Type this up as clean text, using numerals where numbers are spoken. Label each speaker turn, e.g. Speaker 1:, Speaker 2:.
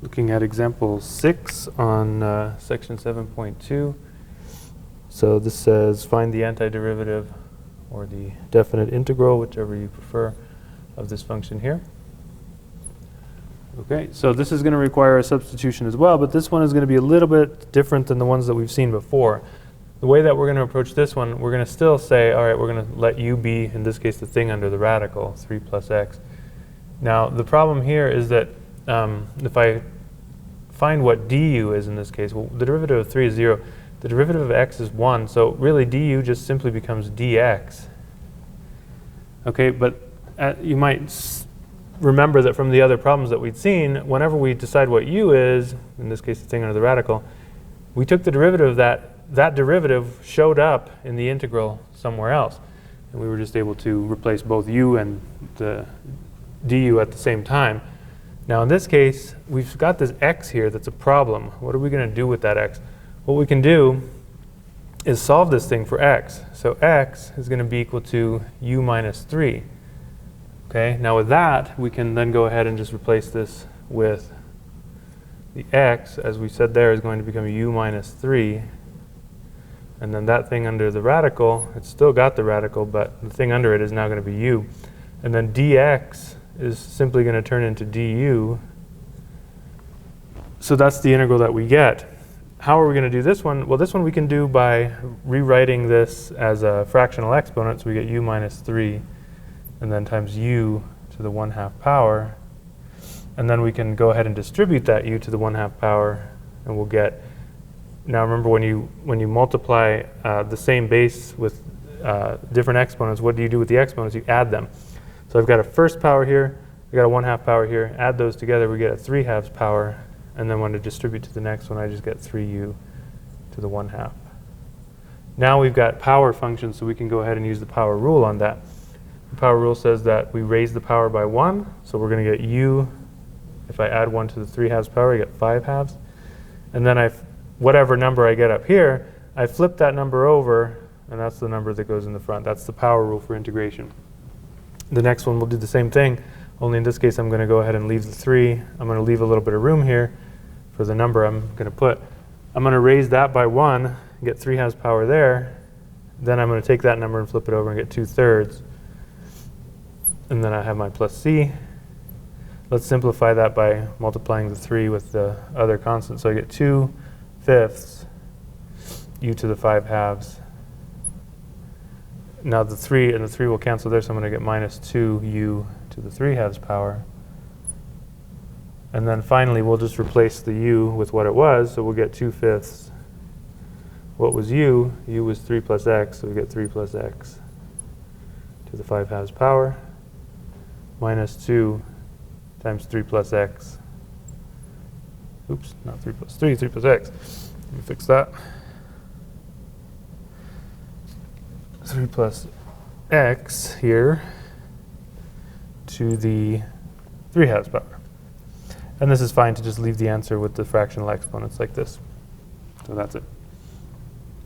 Speaker 1: Looking at example 6 on section 7.2. So this says find the antiderivative or the definite integral, whichever you prefer, of this function here. Okay, so this is going to require a substitution as well, but this one is going to be a little bit different than the ones that we've seen before. The way that we're going to approach this one, we're going to still say, all right, we're going to let u be, in this case, the thing under the radical, 3 plus x. Now, the problem here is that if I find what du is in this case, well, the derivative of 3 is 0. The derivative of x is 1, so really du just simply becomes dx. Okay, but you might remember that from the other problems that we'd seen, whenever we decide what u is, in this case the thing under the radical, we took the derivative of that. That derivative showed up in the integral somewhere else. And we were just able to replace both u and the du at the same time. Now in this case, we've got this x here that's a problem. What are we going to do with that x? What we can do is solve this thing for x. So x is going to be equal to u minus 3. Okay, now with that, we can then go ahead and just replace this with the x, as we said there, is going to become u minus 3. And then that thing under the radical, it's still got the radical, but the thing under it is now going to be u. And then dx is simply going to turn into du. So that's the integral that we get. How are we going to do this one? Well, this one we can do by rewriting this as a fractional exponent. So we get u minus 3, and then times u to the 1/2 power. And then we can go ahead and distribute that u to the 1/2 power, and we'll get. Now remember, when you multiply the same base with different exponents, what do you do with the exponents? You add them. So I've got a first power here, I've got a 1/2 power here. Add those together, we get a 3/2 power. And then when I distribute to the next one, I just get 3u to the 1/2. Now we've got power functions, so we can go ahead and use the power rule on that. The power rule says that we raise the power by 1, so we're going to get u. If I add 1 to the 3/2 power, I get 5/2. And then whatever number I get up here, I flip that number over, and that's the number that goes in the front. That's the power rule for integration. The next one will do the same thing, only in this case I'm going to go ahead and leave the 3. I'm going to leave a little bit of room here for the number I'm going to put. I'm going to raise that by 1, get 3/2 power there. Then I'm going to take that number and flip it over and get 2/3. And then I have my plus c. Let's simplify that by multiplying the 3 with the other constant. So I get 2/5 u to the 5/2. Now the 3 and the 3 will cancel there, so I'm going to get minus 2u to the 3/2 power. And then finally, we'll just replace the u with what it was, so we'll get 2/5. What was u? U was 3 plus x, so we get 3 plus x to the 5/2 power, minus 2 times 3 plus x. Oops, not 3 plus 3, 3 plus x. Let me fix that. 3 plus x here to the 3/2 power. And this is fine to just leave the answer with the fractional exponents like this. So that's it.